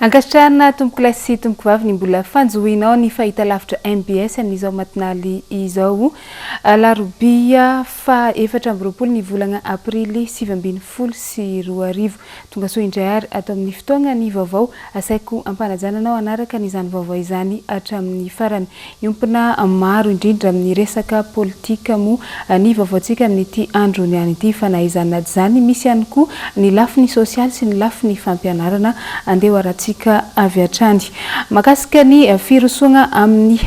Ankasitrahana tompoko lahy sy tompoko vavy ny mbola fanjohinao ny fahita lavitra MBS an'izao matinaly izao larobia fa 4 ny volana aprily 2022 tonga soa indray ary atao amin'ny fotoana ny vaovao asaiko ampanajananao anaraka n'izany vaovao izany hatramin'ny farany iompina maro indrindra amin'ny resaka politika mo ny vaovaontsika amin'ity andro niany ity fanaizana zany misy ihany koa ny lafiny sosialy sy ny lafiny fampianarana andeha aratsika avy hatrany makasika ny firosoana amin'ny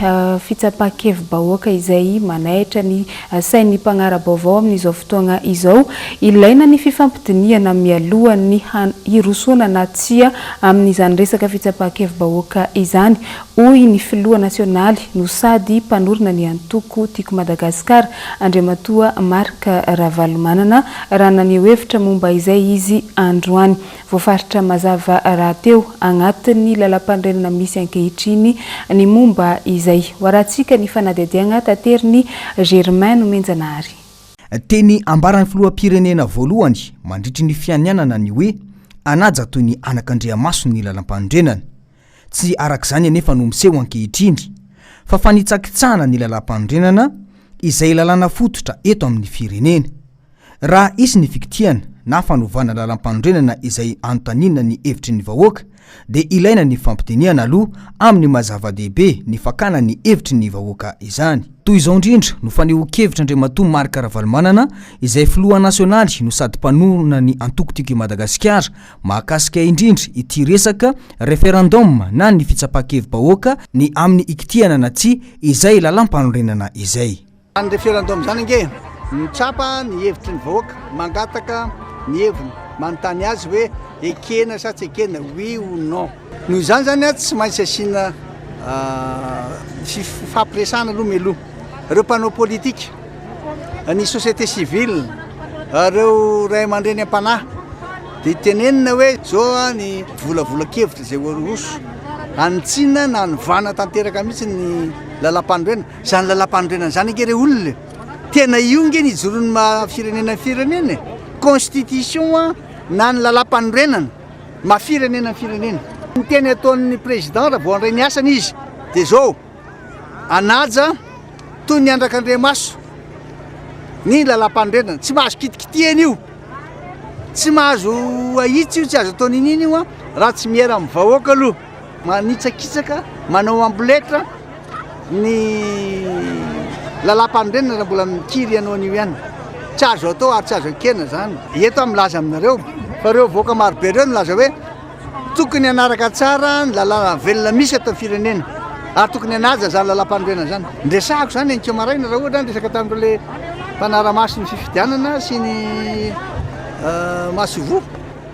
fitsapan-kevim-bahoaka izay manaitra ny sain'ny mpanara-baovao amin'izao fotoana izao ilaina ny fifampidiniana mialohan'ny hirosoana na tsia amin'izany resaka fitsapan-kevim-bahoaka izany hoy ny filoha nasionaly no sady mpanorona ny antoko tiako Madagasikara Andriamatoa Marc Ravalomanana raha naneho hevitra momba izay izy androany voafaritra mazava raha teo agnatin'ny lalam-pandrenana misy ankehitriny ny momba izay waratsika ny fanadihadiagna tateriny Germain Nomenjanahary teny ambaran'ny filoham-pirenena voalohany mandritry ny fianianana ny hoe anaja toy ny anak'Andriamaso ny lalam-pandrenana tsy arak'izany anefa no miseho ankehitriny fa fanitsakitsahana ny lalam-pandrenana izay lalàna fototra eto amin'ny firenena raha isy ny fikitiana na fanovana lalam-pandrenana izay antanina ny hevitry ny vahoaka dia ilaina ny fampidiniana aloha amin'ny mazava-dehibe ny fakana ny hevitry ny vahoaka izany toy izao indrindra no faneho-kevitra Andriamatoa Marc Ravalomanana izay filoha nasionaly no sady mpanorona ny antoko tiako Madagasikara mahakasika indrindra ity resaka referendum na ny fitsapan-kevim-bahoaka ny amin'ny ikitiana na tsy izay lalam-panorenana izay ny referendum zany nge mitsapa ny hevitry ny vahoaka mangataka ny heviny manontany azy hoe ekena sa tsy ekena oui ou non noho izany zany tsy maintsy asina fampiresana aloha meloha reo mpanao politika ny société civile reo ray aman-dreny am-panahy dia tenenina hoe zao ny volavolan-kevitra zay roso anitsina na nivana tanteraka mihitsy ny lalam-pandrenana zany lalam-pandrenana zany nge re olona tena io nge nijorony mafirenena firenena constitution na ny lalam-panorenana mafirenena firenena ny teny ataon'ny président raha vao andray ny asany izy dia zao anaja toy ny andrak'Andriamaso ny lalam-panorenana tsy mahazo kitikitiana io tsy mahazo ahitsy io tsy azo atao nininy io raha tsy miera amin'ny vahoaka aloha manitsakitsaka manao amboletra ny lalam-panorenana raha mbola mikiry ianao an'io ihany tsy azo atao ary tsy azo akena zany eto milaza aminareo fa reo voaka marobe reo milaza hoe tokony anaraka tsara ny lalàna velona misy atao firenena ary tokony anaja zany lalam-panorenana zany ndresahako zany enkeo maraina raha ohatra ndresaka tamin'ireo le mpanara-maso ny fifidianana sy ny masovo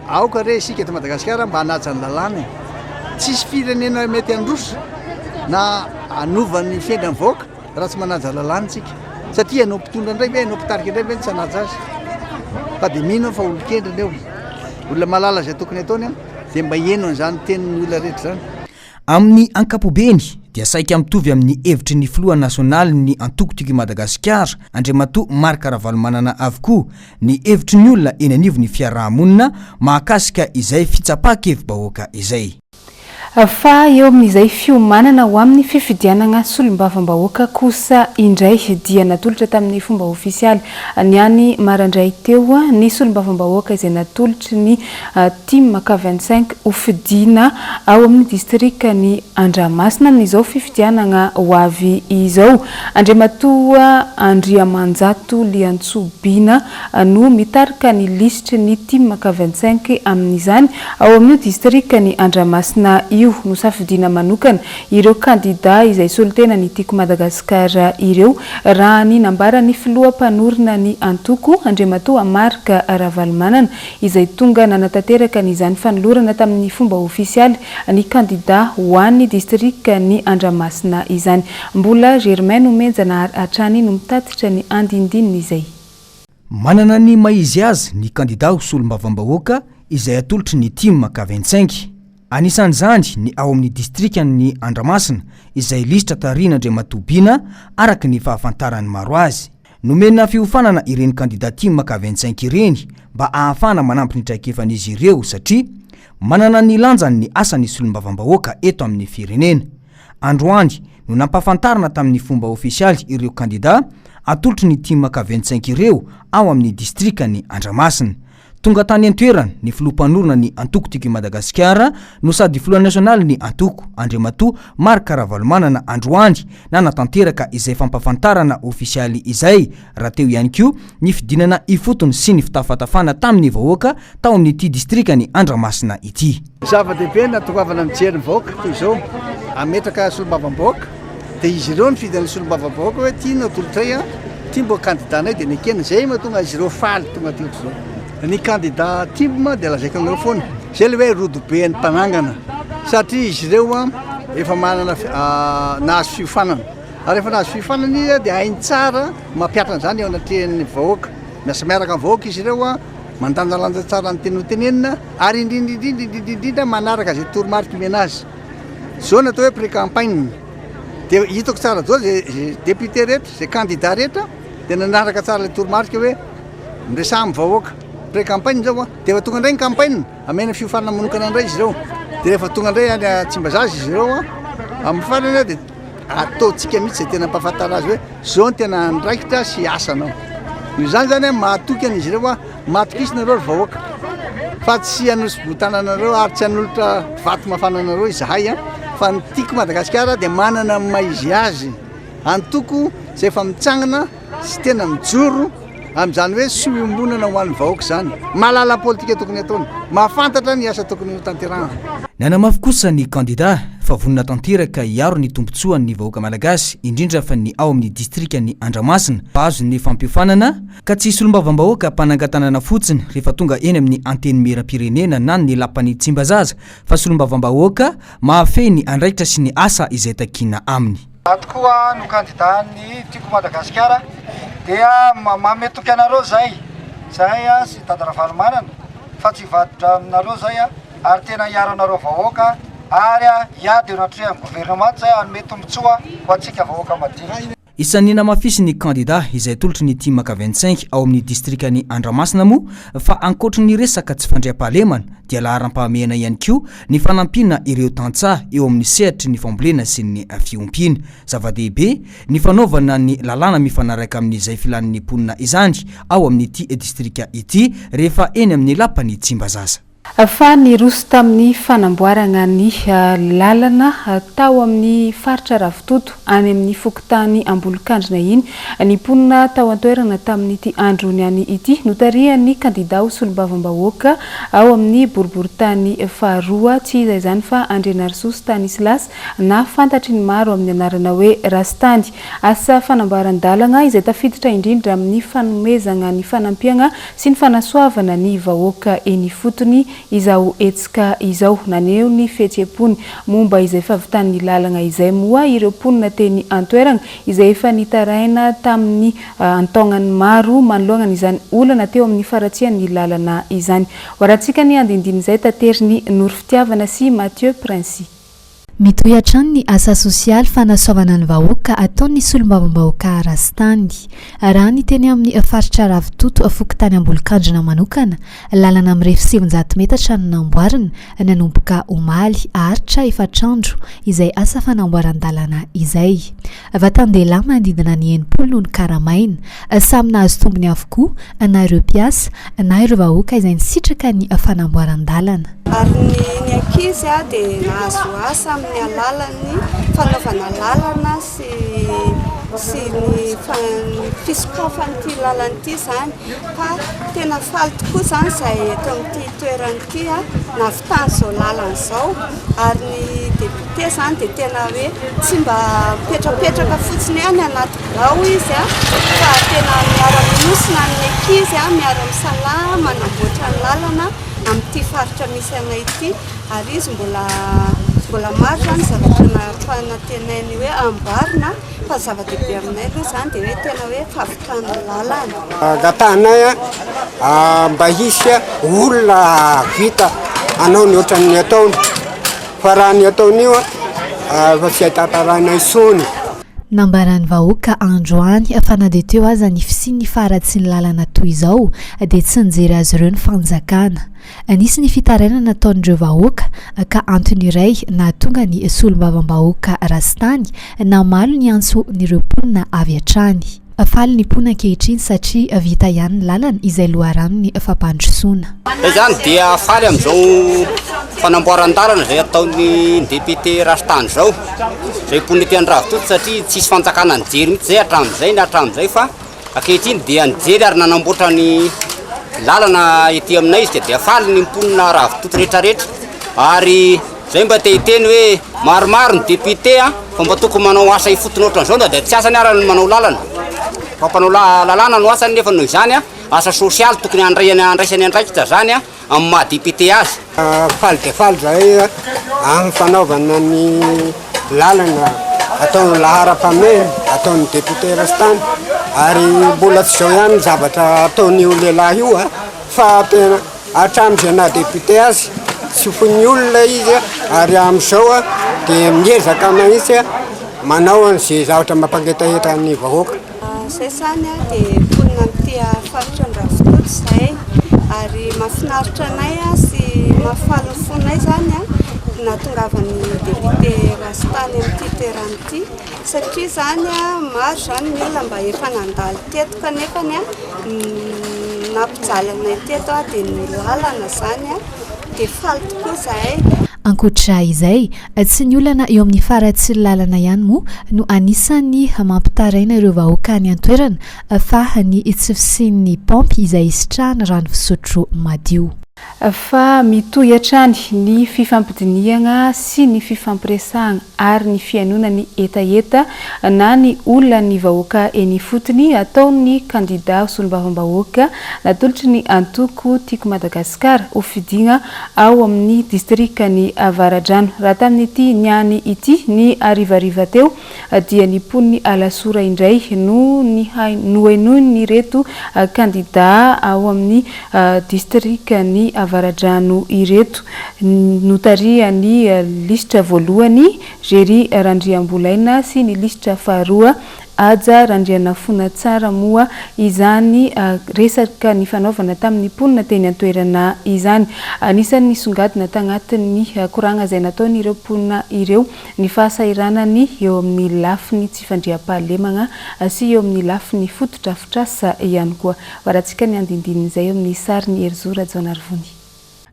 aoka re isika eto Madagasikara mba hanaja ny lalàna tsisy firenena mety androso na anovan'ny fiainga ny vahoaka raha tsy manaja lalàna tsika satria anao mpitondra indray ve anao mpitarika indray ve tsy hanaja azy fa dia mino fa olo-kendra leo olona malala zay tokony ataony dia mba hieno an'izany tenin'ny olona rehetra zany amin'ny ankapobeny dia saika mitovy amin'ny hevitry ny filoha nasionaly ny antoko tiako Madagasikara Andriamatoa Marc Ravalomanana avokoa ny hevitry ny olona eny anivon'ny fiarahamonina mahakasika izay fitsapan-kevim-bahoaka izay fa eo amin'izay fiomanana ho amin'ny fifidianana solombavam-bahoaka kosa indray dia natolotra tamin'ny fomba ofisialy niany marandray teo ny solombavam-bahoaka izay natolotry ny team K25 ofidina ao amin'ny distrika ny Andramasina n'izao fifidianana ho avy izao Andriamatoa Andriamanjato Liantsobina no mitarika ny lisitry ny team K25 amin'izany ao amin'ny distrika ny Andramasina no safidina manokana ireo kandida izay solitena ny tiako Madagasikara ireo raha ny nambara ny filoham-panorona ny antoko Andriamatoa Marc Ravalomanana izay tonga nanatanteraka n'izany fanolorana tamin'ny fomba ofisialy ny kandida ho an'ny distrika ny Andramasina izany mbola Germain Nomenjanahary hatrany no mitatitra ny andindininy izay manana ny maizy azy ny kandida ho solombavam-bahoaka izay atolotry ny team K25 anisan'izany ny ao amin'ny distrika ny Andramasina izay lisitra tariana Andriamatoa Bina araka ny fahafantarany maro azy nomena fiofanana ireny candidaty maka 25 ireny mba ahafana manampy ny traikefan'izy ireo satria manana ny lanjany ny asany solombavam-bahoaka eto amin'ny firenena. Androany no nampafantarana tamin'ny fomba ofisialy ireo kandida atolotry ny team maka 25 ireo ao amin'ny distrikany Andramasina. Tonga tany antoerana ny filompanorona ny antoko tiko Madagasikara no sady filoha nasionaly ny antoko Andriamatoa Marc Ravalomanana Androany na natanteraka izay fampafantarana ofisialy izay raha teo ihany koa ny fidinana ifotony sy ny fitafatafana tamin'ny vahoaka tao amin'ity distrikany Andramasina ity. Zava-dehibe natokavana mijery vahoaka toy izao ametraka solombavam-bahoaka dia izy ireo ny fidinana solombavam-bahoaka hoe tia natolotray tia mbo candidanay dia nekena zay mahatonga izy ireo faly tonga teo zao. Ny candidat timma dia lazaiko amin'ireo foana zay le hoe rodobe ny mpanangana satria izy ireo efa manana nahazo fiofanana ary efa nahazo fiofanana izy dia hainy tsara mampiatrana zany eo anatrehan'ny vahoaka miasa miaraka amin'ny vahoaka izy ireo mandanjalanja tsara ny teny hotenenina ary indrindrindrindrindrindrindra manaraka zay toromarika mena azy zao natao hoe pré-campagne dia hitako tsara zao zay député rehetra zay candidat rehetra dia nanaraka tsara le toromarika hoe miresah amin'ny vahoaka pré-campagne zao dia efa tonga indray ny campagne amena fiofanana manokana indray izy ireo dia rehefa tonga indray any Tsimbazaza izy ireo amin'ny farany dia ataontsika mihitsy zay tena mpafantara azy hoe zao ny tena andraikitra sy asanao. Noho izany zany mahatoky an'izy ireo mahatokisina ireo vahoaka fa tsy hanosy-botananareo ary tsy hanolotra vato mafananareo izahay fa ny tiako Madagasikara dia manana maizy azy antoko zay efa mitsangana sy tena mijoro amin'izany hoe sombonana ho an'ny vahoaka zany malala politika tokony ataony mahafantatra ny asa tokony ho tanterahana. Nanamafy kosa ny candidat fa vonina tanteraka hiaro ny tombontsoan'ny vahoaka malagasy indrindra fa ny ao amin'ny distrikany Andramasina azo ny fampiofanana ka tsy solombavam-bahoaka mpanangatanana fotsiny rehefa tonga eny amin'ny anteny meram-pirenena na ny lapany Tsimbazaza fa solombavam-bahoaka mahafehy ny andraikitra sy ny asa izay takina aminy. Tokoa no candidat ny tiako Madagasikara dia mametoky anareo zay sy Tady Ravalomanana fa tsy vadotra aminareo zay ary tena hiaro anareo vahoaka ary hiady eo anatreha amin'ny gouvernement zay anome tombotsoa ho antsika vahoaka madinika. Isan'ny namafisy ny candidat izay tolotry ny team maka 25 ao amin'ny distrikany Andramasina moa fa ankoatra ny resaka tsy fandriam-pahalemana dia laharam-pahamehana ihany koa ny fanampina ireo tantsaha eo amin'ny sehatry ny fambolena sy ny fiompiana. Zava-dehibe ny fanaovana ny lalàna mifanaraka amin'izay filan'ny mponina izany ao amin'ity distrika ity rehefa eny amin'ny lapany Tsimbazaza. Fa ny roso tamin'ny fanamboarana ny lalana tao amin'ny faritra Ravitoto any amin'ny fokotany Ambolokandrina iny ny mponina tao antoerana tamin'ity andro niany ity notarihan'ny candidat ho solombavam-bahoaka ao amin'ny boriboritany faharoa tsy iza izany fa Andrianarisoa Stanislas na fantatry ny maro amin'ny anarana hoe Rastandy. Asa fanamboaran-dalana izay tafiditra indrindra amin'ny fanomezana ny fanampiana sy ny fanasoavana ny vahoaka eny fotony izao etsika izao naneo ny fihetseham-pony momba izay fahavitan'ny lalana izay moa ireo mponina teny antoerana izay efa nitaraina tamin'ny antaonany maro manoloana izany olana teo amin'ny faratsian'ny lalana izany. Horantsika ny andindiny izay tateriny Noro Fitiavana sy Mathieu Princy. Mitohatra ny asa sosialy fanasoavana ny vahoaka ataon'ny solombavam-bahoaka Rastandy. Raha ny teny amin'ny faritra Ravitoto fokotany Ambolokandrina manokana lalana amin'ny refy 700 metatra no namboarina nanomboka omaly aritra efatrandro izay asa fanamboaran-dalana izay. Vatan-dehilahy manodidina ny 80 no karamaina samy nahazo tombony avokoa na ireo mpiasa na ireo vahoaka izay nisitraka ny fanamboaran-dalana. Ary ny ankizy dia nahazo asa amin'ny alalan'ny fanaovana lalana sy ny fisokafan'ity lalana ity zany fa tena faly tokoa zany izay eto amin'ity toerana ity nahavitany izao lalana izao ary ny député zany dia tena hoe tsy mba mipetrapetraka fotsiny any anaty birao izy fa tena miara-minosina ny ankizy miara-misalama manamboatra ny lalana amin'ity faritra misy anay ity ary izy mbola maro zany zavatra natenainy hoe amboarina fa zava-dehibe aminay aloha zany dia hoe tena hoe fahavitana lalana. Gatanay mba hisy olona vita anao ny ohatran'ny ataony fa raha ny ataony io fa tsy ahitatarana isony. nambaran'ny vahoaka androany fanade teo aza ny fisiany faratsy ny lalana toy izao dia tsy nijery azy ireo ny fanjakana. Anisy ny fitaraina nataon'ireo vahoaka ka antony iray na tonga ny solombavam-bahoaka rastany na malo ny antso n'ireo mponina avy hatrany. Faly ny mponina ankehitriny satria vita ihany ny lalana izay loharanony fampandrosoana. Izany dia faly amin'izao fanamboaran-dalana izay ataon'ny député rastany zao. Zay mponina ety Andravitoto satria tsisy fanjakana nijery mihitsy zay hatramin'izay fa ankehitriny dia nijery ary nanamboatra ny lalana ety aminay izy dia faly ny mponina Ravitoto rehetrarehetra ary zay mba te hiteny hoe maromaro ny député fa mba tokony manao asa ifotony ohatran'izao dia tsy asany ary manao lalana. Fampanao lalana no asany nefa noho izany asa sosialy tokony andraisany andraikitra zany amin'ny maha député azy. Faly dia faly zay amin'ny fanaovana ny lalana ataony lahara-pamehy ataony député rastany ary mbola tsy zao ihany zavatra ataon'io lehilahy io fa tena hatramin'izay na député azy tsy fony olona izy ary amin'izao dia miezaka mahitsy manao an'izay zavatra mampangetaheta ny vahoaka. Zay zany dia mponina amin'ity faritra Andravitoto zay ary mahafinaritra anay sy mahafaly ny fonay zany nahatongavan'ny député rastany amin'ity toerana ity satria zany maro zany ny olona mba efa nandalo teto kanefany nampijaly anay teto dia ny lalana zany dia faly tokoa zahay. Ankoatra izay tsy ny olana eo amin'ny faratsy lalana ihany moa no anisany mampitaraina ireo vahoaka any an-toerana fa ny tsy fisian'ny pompy izay isitrahana rano fisotro madio. Fa mitohy hatrany ny fifampidiniana sy ny fifampiresahana ary ny fianona ny etaeta na ny olona ny vahoaka eny fotony ataon'ny kandida solombavam-bahoaka natolotry ny antoko tiako Madagasikara ho fidina ao amin'ny distrikany Avaradrano. Raha tamin'ity niany ity ny arivariva teo dia ny mponiny Alasora indray no nohainoiny reto kandida ao amin'ny distrikany Avaradrano ireto. Notariany listra voalohany Gery Randriambolaina sy ny listra faharoa Aja Randrianafona tsara moa izany resaka ny fanaovana tamin'ny mponina teny an-toerana izany. Anisan'ny songadina tagnatin'ny koragna izay nataon'ireo mponina ireo ny fahasairanany eo amin'ny lafiny tsy fandriam-pahalemana sy eo amin'ny lafiny fotodrafitrasa ihany koa. Varantsika ny andindin'izay eo amin'ny sariny Erzora Jaonarvony.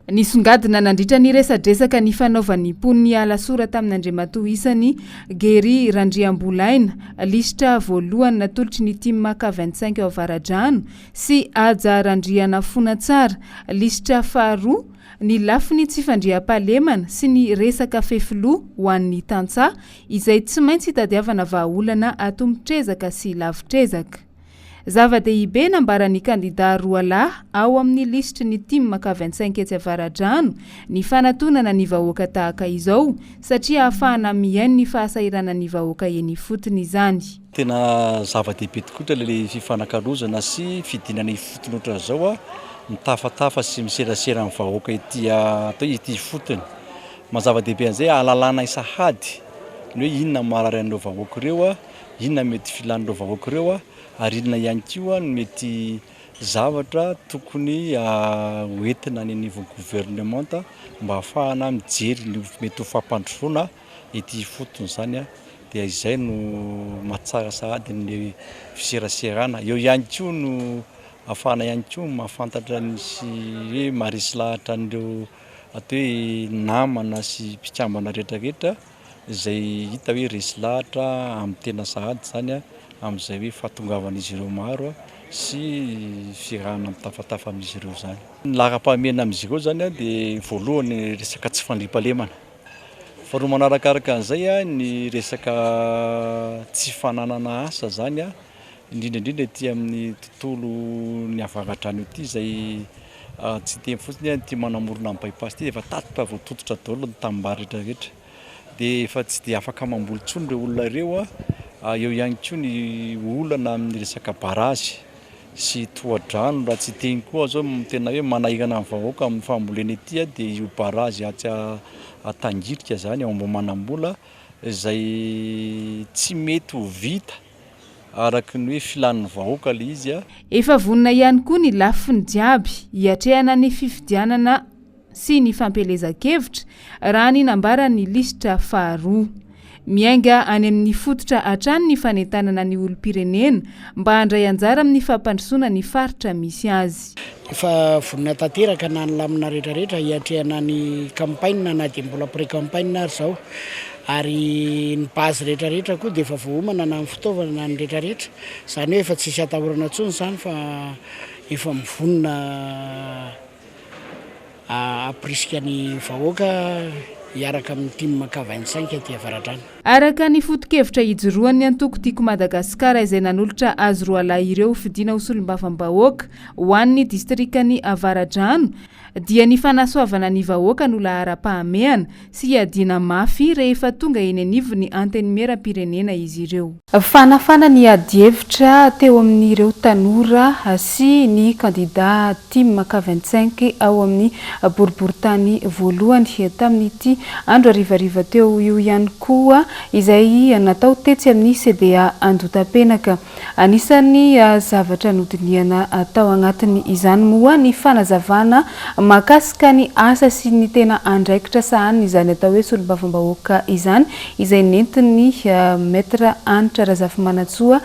Ny songadina nandritra ny resadresaka ny fanaovan'ny mponiny Alasora tamin'ny Andriamatoa isany Gery Randriambolaina listra voalohany natolotry ny timaka 25 ao Avaradrano sy Aja Randrianafona tsara listra faharoa ny lafiny tsy fandriam-pahalemana sy ny resaka fefiloha ho an'ny tantsaha izay tsy maintsy hitadiavana vahaolana atombotrezaka sy lavitrezaka. Zava-dehibe nambaran'ny kandida roalahy ao amin'ny listra ny timaka 25 etsy Avaradrano ny fanatonana ny vahoaka tahaka izao satria ahafahana mihaino ny fahasairana ny vahoaka eny fotony izany. Tena zava-dehibe tokoa le fifanankarozana sy fidinana fotony ohatran'izao mitafatafa sy miserasera amin'ny vahoaka ety fotony. Mazava-dehibe an'izay ahalalana isahady ny hoe inona marary an'ireo vahoaka ireo inona mety filan'ireo vahoaka ireo ary inona ihany koa no mety zavatra tokony hoentina ny niveau gouvernement mba ahafahana mijery ny mety ho fampandrosoana ety fotony zany dia izay no mahatsara sahady ny fiseraserana. Eo ihany koa no ahafahana ihany koa mahafantatra ny sy hoe maharesy lahatra an'ireo atao hoe namana sy mpikambana rehetrarehetra izay hita hoe resy lahatra amin'ny tena sahady zany amin'izay hoe fahatongavan'izy ireo maro sy firahana mitafatafa amin'izy ireo zany. Ny lara-pahamehana amin'izy ireo zany dia voalohany resaka tsy fandriam-pahalemana. Faharoa manarakaraka an'izay ny resaka tsy fananana asa zany indrindraindrindra ety amin'ny tontolo ny Avaradrano ity izay tsy teny fotsiny ty manamorona amin'ny bypass ity efa taty voatototra daholo ny tanimbary rehetrarehetra dia efa tsy dia afaka mamboly intsony ireo olona ireo. Eo ihany koa ny olana amin'ny resaka barazy sy tohadrano raha tsy teny koa zao tena hoe manahirana amin'ny vahoaka amin'ny fambolena ety dia io barazy aty Tangirika zany ao mbo manambola izay tsy mety ho vita araka ny hoe filan'ny vahoaka le izy a. Efa vonina ihany koa ny lafiny jiaby hiatrehana ny fifidianana sy ny fampelezan-kevitra raha ny nambara ny lisitra faharoa. Miainga any amin'ny fototra hatrany ny fanentanana ny olom-pirenena mba handray anjara amin'ny fampandrosoana ny faritra misy azy. Efa vonina tanteraka na ny lamina rehetrarehetra hiatrehana ny campagne na dia mbola pré-campagne ary zao, ary ny base rehetrarehetra koa dia efa voahomana na ny fitaovana na ny rehetrarehetra, izany hoe efa tsisy atahorana intsony izany fa efa mivonina aprisika ny vahoaka hiaraka amin'ny team K25 aty avaratrany. Araka ny foto-kevitra hijoroan'ny antoko tiako Madagasikara izay nanolotra azy roa lahy ireo fidiana ho solombavam-bahoaka ho an'ny distrikany Avaradrano dia ny fanasoavana ny vahoaka no lahara-pahamehana sy hiadiana mafy rehefa tonga eny anivo ny antenimieram-pirenena izy ireo. Fanafana ny adi-hevitra teo amin'ireo tanora sy ny kandida team K25 ao amin'ny boriboritany voalohany tamin'ity andro arivariva teo io ihany koa izay natao tetsy amin'ny CDA Andotapenaka. Anisan'ny zavatra nodiniana atao agnatiny izany moa ny fanazavana makasika ny asa sy ny tena andraikitra sahany izany atao hoe solombavam-bahoaka izany izay nentin'ny maître Anitra Razafimanantsoa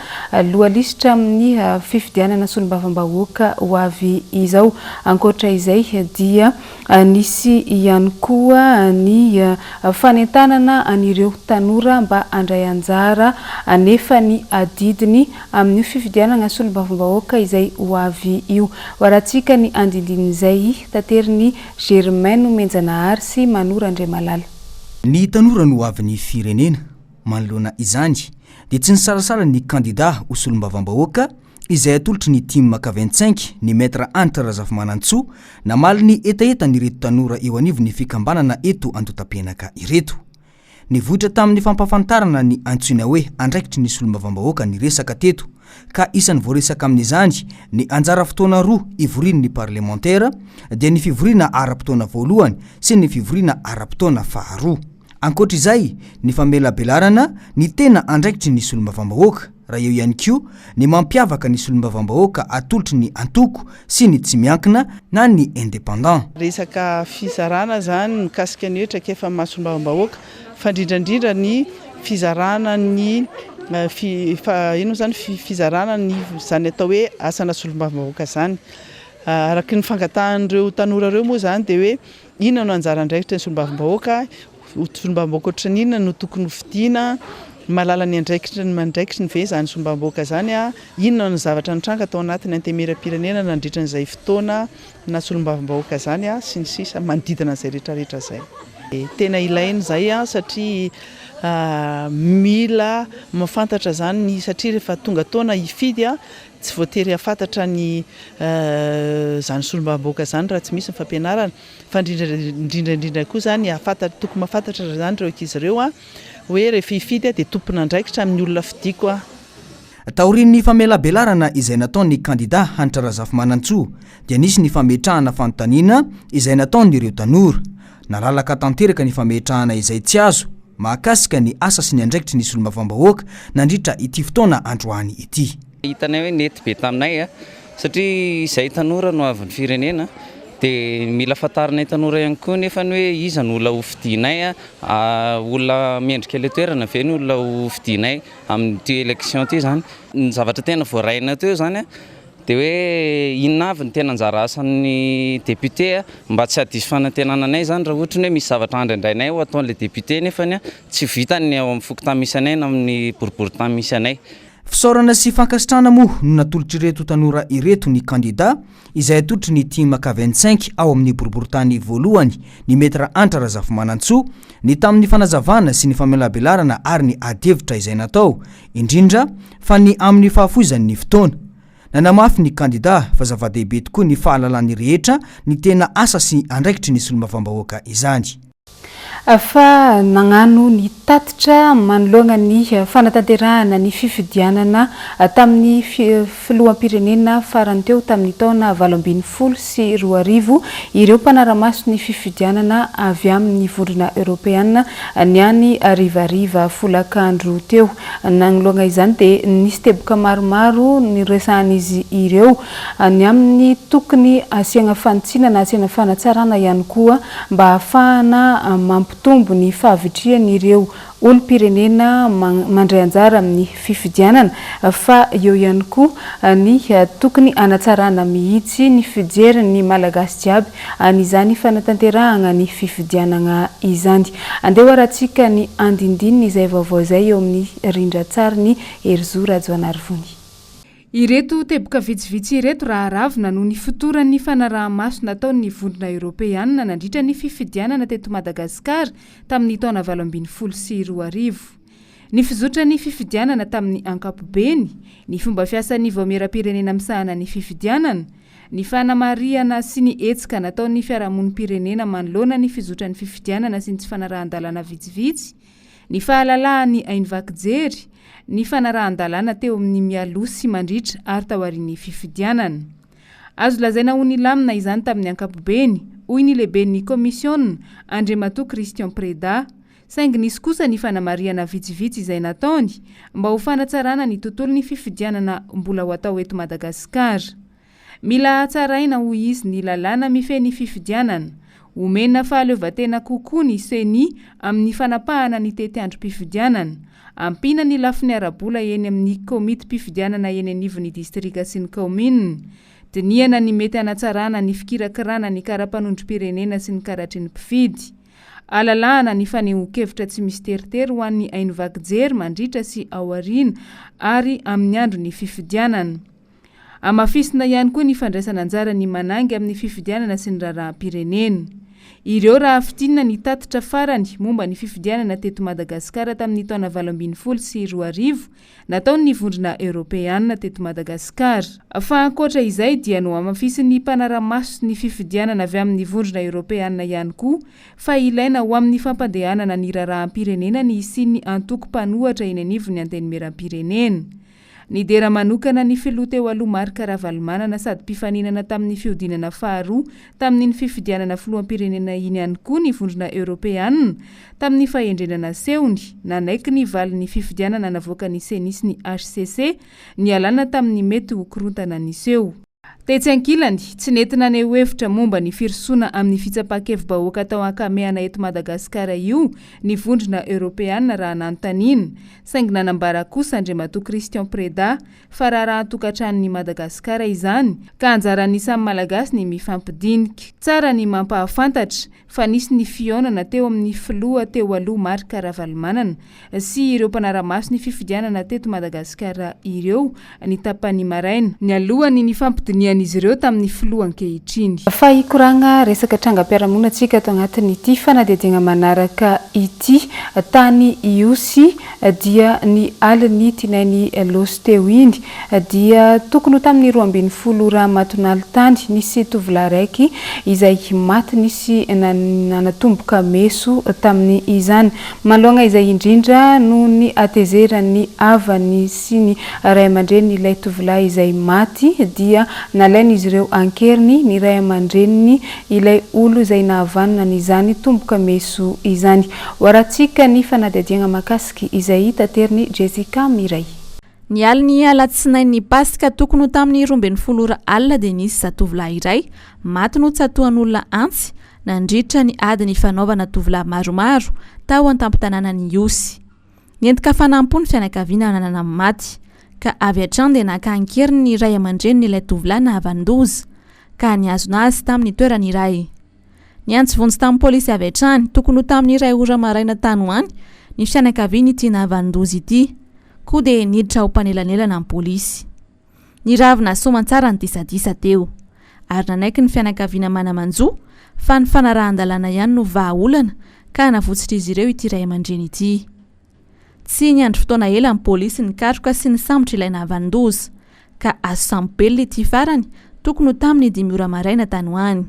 loha lisitra amin'ny fifidianana solombavam-bahoaka ho avy izao. Ankoatra izay dia nisy ihany koa ny fanentanana an'ireo tanora mba handray anjara anefa ny adidiny amin'ny fifidianana solombavam-bahoaka izay ho avy io. Waratsika ny andindin'izay tateriny Germaine Menjanahary sy Manora Andriamalala. Ny tanora no avy ny firenena manoloana izany dia tsy ny sarasara ny kandida ho solombavam-bahoaka izay atolotry ny team K25 ny maître Anitra Razafimanantsoa namaly ny etaeta nyreto tanora eo anivo ny fikambanana eto Andotapenaka ireto. Nivohitra tamin'ny fampafantarana ny antsoina hoe andraikitry ny solombavam-bahoaka ny resaka teto ka isan'ny voaresaka amin'izany ny anjara fotoana roa ivoriany ny parlementaire dia ny fivoriana ara-potoana voalohany sy ny fivoriana ara-potoana faharoa. Ankoatr'izay ny famelabelarana ny tena andraikitry ny solombavam-bahoaka raha eo ihany koa ny mampiavaka ny solombavam-bahoaka atolotry ny antoko sy ny tsy miankina na ny indépendant. Resaka fizarana zany mikasika ny etra kefa mahasolombavam-bahoaka fa indrindrandrindra ny fizarana ny ino zany fizarana ny zany atao hoe asana solombavam-bahoaka zany. Araka ny fangatahan'ireo tanora ireo moa zany dia hoe inona no anjara andraikitra ny solombavam-bahoaka, solombavam-bahoaka ohatran'ny inona no tokony ho fidiana, malala ny andraikitra ny mandraikitra ny ve zany solombavam-bahoaka zany inona no zavatra nitranga atao anatin'ny antemera-pirenena nandritra n'izay fotoana na solombavam-bahoaka zany sy ny sisa manodidina izay rehetrarehetra zay. Tena ilainy zay satria mila mafantatra zany satria rehefa tonga taona hifidy tsy voatery hafantatra ny zany solombavam-bahoaka zany raha tsy misy ny fampianarana fa indrindrandrindra koa zany tokony mafantatra zany ireo ankizy ireo hoe rehefa hifidy dia tompona andraikitra amin'ny olona fidiako. Taorian'ny famelabelarana izay nataon'ny kandida Anitra Razafimanantsoa dia nisy ny fametrahana fanontaniana izay nataon'ireo tanora. Nalalaka tanteraka ny fametrahana izay tsy azo mahakasika ny asa sy ny andraikitry ny solombavam-bahoaka nandritra ity fotoana androany ity. Hitanay hoe nety be taminay satria izay tanora no avy ny firenena dia mila fantarinay tanora ihany koa nefa ny hoe iza ny olona ho fidinay olona mendrika ilay toerana ve ny olona ho fidinay amin'ity élection ity zany. Ny zavatra tena voaraina teo zany dia hoe inona avy ny tena anjara asan'ny député mba tsy hadiso fanantenananay zany raha ohatra hoe misy zavatra andraindrainay ho ataon'ilay député nefa tsy vitany ao amin'ny fokontany misy anay na amin'ny boriboritany misy anay. Fisaorana sy fankasitrana moa no natolotry ireto tanora ireto ny kandida izay atolotry ny team K25 ao amin'ny boriboritany voalohany ny maître Anitra Razafimanantsoa ny tamin'ny fanazavana sy ny famelabelarana ary ny adi-hevitra izay natao indrindra fa ny amin'ny fahafoizan'ny fotoana. Nanamafy ny kandida fa zava-dehibe tokoa ny fahalalan'ny rehetra ny tena asa sy andraikitry ny solombavam-bahoaka izany. Fa nagnano ny tatitra manoloana ny fanatanterahana ny fifidianana tamin'ny filoham-pirenena farany teo tamin'ny taona 2012 ireo mpanaramaso ny fifidianana avy amin'ny vondrona Europeana ny any arivariva folakandro teo. Nanoloana izany dia nisy teboka maromaro ny resan'izy ireo ny amin'ny tokony asiana fanitsinana asiana fanatsarana ihany koa mba ahafahana mampitombo ny fahavitrian'ireo olom-pirenena mandray anjara amin'ny fifidianana fa eo ihany koa ny tokony anatsarana mihitsy ny fijery ny malagasy jiaby an'izany fanatanterahana ny fifidianana izany. Andeha aratsika ny andindininy izay vaovao izay eo amin'ny rindra-tsary ny Erzora Joanarivony. Ireto teboka vitsivitsy ireto raha ravina noho ny fotoran'ny fanaraha-maso nataon'ny vondrona Europeana nandritra ny fifidianana teto Madagasikara tamin'ny taona 2012. Ny fizotra ny fifidianana tamin'ny ankapobeny, ny fomba fiasan'ny vaomeram-pirenena misahana ny fifidianana, ny fanamariana sy ny etsika nataon'ny fiarahamonim-pirenena manoloana ny fizotra ny fifidianana sy ny tsy fanarahan-dalàna vitsivitsy, ny fahalalahany Ainvakijery, ny fanarahan-dalàna teo amin'ny mialoha sy mandritra ary taorian'ny fifidianana. Azo lazaina ho nilamina izany tamin'ny ankapobeny, hoy ny lehiben'ny komisiona Andriamato Christian Preda, saingy nisy kosa ny fanamariana vitsivitsy izay nataony mba ho fanatsarana ny tontolon'ny fifidianana mbola ho atao eto Madagasikara. Mila hatsaraina ho izy ny lalàna mifehy fifidianana, omena fahaleovan-tena kokoa ny seni amin'ny fanapahana ny tetiandrom-pifidianana, ampina ny lafiny arabola eny amin'ny komity mpifidianana eny anivon'ny distrika sy ny kaomina, diniana ny mety anatsarana ny fikirakirana ny karapanondrom-pirenena sy ny karatry ny mpifidy, alalahana ny fanehoan-kevitra tsy misy teritery ho an'ny Ainvakijery mandritra sy aoriana ary amin'ny andro ny fifidianana. Amafisina ihany koa ny fandraisana anjara ny manangy amin'ny fifidianana sy ny raharaham-pirenena. Ireo raha fitinina ny tatitra farany momba ny fifidianana teto Madagasikara tamin'ny taona 2012 nataon'ny vondrona Europeana teto Madagasikara. Fa ankoatra izay dia no amafisin'ny mpanaramaso ny fifidianana avy amin'ny vondrona Europeana ihany koa fa ilaina ho amin'ny fampandehanana ny raharaham-pirenena ny isian'ny antoko mpanohatra eny anivon'ny antenimieram-pirenena. Ny dera manokana ny filoha teo aloha Marc Ravalomanana sady mpifaninana tamin'ny fiodinana faharoa tamin'ny fifidianana filoham-pirenena iny ihany koa ny vondrona Europeana tamin'ny fahendrenana sehony nanaiky ny valin'ny fifidianana navoaka ny senisy ny HCC ny alana tamin'ny mety ho korontana ny seho. Tetsy ankilany, tsy nentina neho hevitra momba ny firosoana amin'ny fitsapan-kevi-bahoaka tao ankamehana eto Madagasikara io ny vondrona Europeana raha nanontaniana, saingy nanambara kosa Andriamato Christian Preda fa raha tokantranon'ny Madagasikara izany ka anjaran'ny samy malagasy ny mifampidinika. Tsara ny mampahafantatra fa nisy ny fionana teo amin'ny filoha teo aloha Marc Ravalomanana sy ireo mpanaramaso ny fifidianana teto Madagasikara ireo ny tapany maraina ny alohany ny fampidiniana izy ireo tamin'ny filoha ankehitriny. Fa ikoragna resaka trangam-piarahamonina antsika ato agnatin'ity fanadihadiana manaraka ity tany Iosy dia ny aliny tinainy Losy teo iny dia tokony tamin'ny 12 raha matonaly tany nisy tovolahy raiky izay maty nisy nanatomboka meso tamin'ny izany. Maloanga izay indrindra no ny atezerany avany sy ny ray aman-dreny ilay tovolahy izay maty dia nalainy izy ireo ankeriny ny ray aman-dreniny ilay olo izay nahavanana n'izany tomboka meso izany. Hoaratsika ny fanadihadiana makasiky izay tateriny Jessica Miray. Ny aliny alatsinain'ny Pasika tokony tamin'ny 12 alina dia nisy zatovolahy iray maty no tsatoan'olona antsy nandritra ny adiny fanaovana tovolahy maromaro tao an-tampon-tanànan'ny Iosy. Nientika fanampony fianakaviana nanana maty ka avy hatrany dia naka-ankeriny ny ray aman-dreniny ilay tovolahy nahavan-doza ka niazona azy tamin'ny toerana iray. Ny antsy vonjy tamin'ny polisy avy hatrany tokony tamin'ny iray ora maraina tany ho any ny fianakaviany ity nahavan-doza ity koa dia niditra ho mpanelanelana amin'ny polisy. Ny ravina soamantsara ny disadisa teo ary nanaiky ny fianakaviana manamanjo fa ny fanarahan-dalàna ihany no vahaolana ka navotsitra izy ireo ity ray aman-dreny ity. Tsy niandry fotoana ela ny polisy nikatroka sy nisambotra ilay nahavan-doza ka azo sambobelona ity farany tokony tamin'ny 5 ora maraina tany ho any.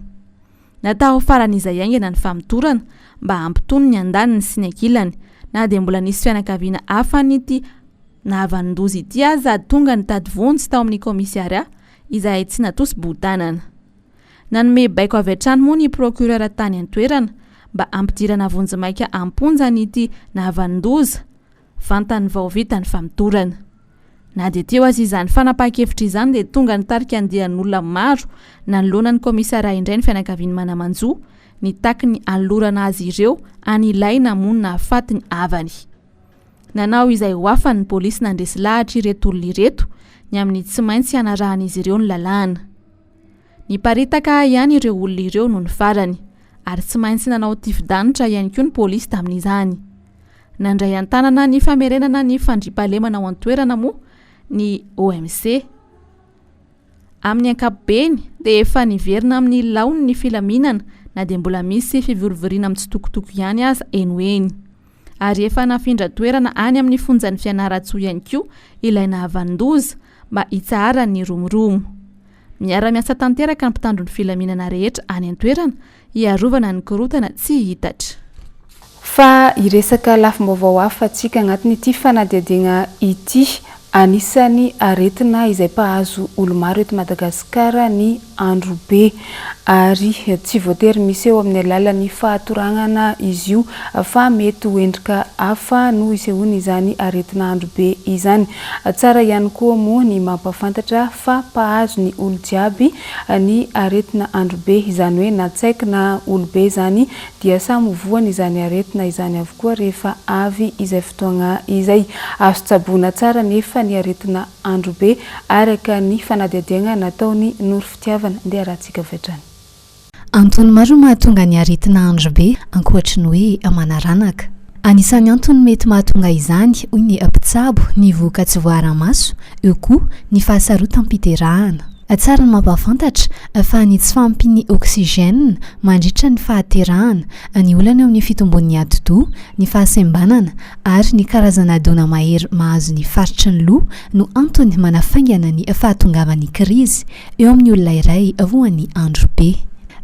natao faran'izay aingana ny famitorana mba hampitony ny andaniny sy ny ankilany na dia mbola nisy fianakaviana hafa nyity nahavanondozy ity aza tonga ny tady vonjy tao amin'ny komisiaria izay tsy natosy botanana. Nanome baiko avy hatrany moa ny procureur tany an-toerana mba ampidirana vonjy maika amponja nyity nahavanondoza fantany vao vita ny famitorana. Na dia teo azy izany fanapahan-kevitra izany dia tonga ny tarika andian'olona maro nanoloana ny komisaria indray ny fianakaviany manamanjoa nitaky ny alorana azy ireo anilaina monina afaty ny avany. Nanao izay hoafa ny polisy nandresy lahatra ireto olona ireto ny amin'ny tsy maintsy anarahan'izy ireo ny lalàna. Niparitaka ihany ireo olona ireo no ny farany ary tsy maintsy nanao tifidanitra ihany koa ny polisy tamin'izany. Nandray an-tanana ny famerenana ny fandriampahalemana ao an-toerana moa ny OMC. Amin'ny ankapobeny dia efa niverina amin'ny laony ny filaminana na dia mbola misy fivorovoriana amin'ny tsitokotoko ihany aza enoeny. Ary efa nafindra toerana any amin'ny fonjan'ny fianaratsoa ihany koa ilay nahavanondoza mba hitsahara ny romoromo. Miara-miasa tanteraka ny mpitandro ny filaminana rehetra any an-toerana hiarovana ny korotana tsy hitatra. Fa iresaka lafim-baovao hafa atsika agnatin'ity fanadihadiagna ity anisany aretina izay mpahazo olomaro eto Madagasikara ny andro be ary tsy voatery misy eo amin'ny alalan'ny fahatoragnana izy io fa mety hoendrika hafa no isehoany izany aretina andro be izany. Tsara ihany koa moa ny mampafantatra fa mpahazo ny olo jiaby ny aretina andro be izany hoe na tsaika na olobe izany dia samy voany izany aretina izany avokoa rehefa avy izay fotoagna izay. Azo tsaboana tsara nefa ny aretina andro be araka ny fanadihadiagna nataony noro fitiavana ndeha rahantsika vetrany. Antony maro mahatonga ny aretina andro be ankoatry ny hoe manaranaka. Anisany antony mety mahatonga izany hoy ny mpitsabo, ny voka tsy voara-maso, eo koa ny fahasarotam-piterahana. Tsara ny mampafantatra fa ny tsy fampiny oksigène mandritra ny fahaterahana, ny olana eo amin'ny fitombon'ny atidoha, ny fahasembanana ary ny karazana dona mahery mahazo ny faritry ny loha no antony manafaingana ny fahatongavan'ny krizy eo amin'ny olona iray voan'ny andro be.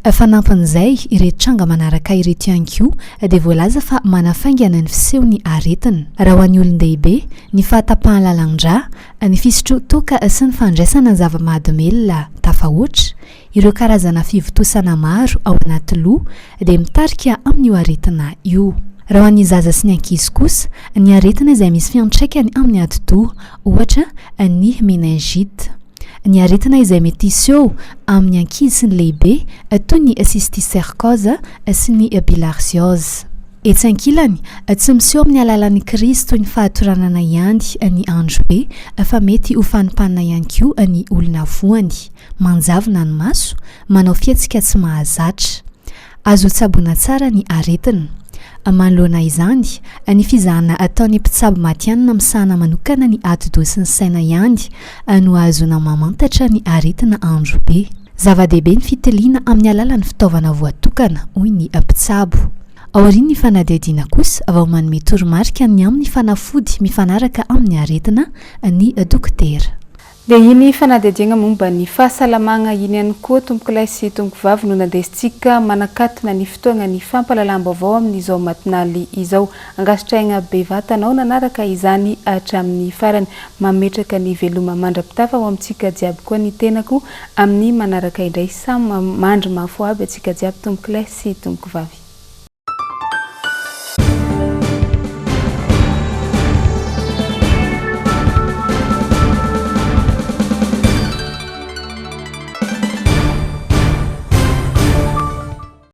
Fanampan'izay ireto tranga manaraka ireto ihany koa dia voalaza fa manafaingana ny fisehony aretina. Raha ho an'ny olon-dehibe ny fahatapahan lalangdra, ny fisotro toka sy ny fandraisana ny zava-mahadomelona tafahoatra, ireo karazana fivotosana maro ao anaty loha dia mitarika amin'io aretina io. Raha ho an'ny zaza sy ny ankizy kosa, ny aretina izay misy fiantraikany amin'ny atidoha, ohatra ny meningite. Ny aretina izay mety iseho amin'ny ankizy sy ny lehibe toy ny cysticercose sy ny bilharziose. Etsy ankilany tsy miseho amin'ny alalan'ny krizy toy ny fahatoranana ihany ny andro be fa mety ho fanimpanina ihany koa ny olona voany, manjavona ny maso, manao fietsika tsy mahazatra. Azo tsaboana tsara ny aretina. Manoloana izany, ny fizahana ataony mpitsabo matianina misahana manokana ny atidoha sy ny saina ihany no ahazona mamantatra ny aretina andro be. Zava-dehibe ny fitiliana amin'ny alalan'ny fitaovana voatokana hoy ny mpitsabo. Aorian'ny fanadihadiana kosa vao manome toromarika ny amin'ny fanafody mifanaraka amin'ny aretina ny dokotera. Dia iny fanadihadiagna momba ny fahasalamagna iny ihany koa tompoko lahy sy tompoko vavy no nandesintsika manakatona ny fotoagna ny fampalalam-baovao amin'izao matinaly izao. Angasitraigna bevatanao nanaraka izany hatramin'ny farany, mametraka ny veloma mandra-pitafa ho amintsika jiaby koa ny tenako amin'ny manaraka indray samy mandry mafo aby antsika jiaby tompoko lahy sy tompoko vavy.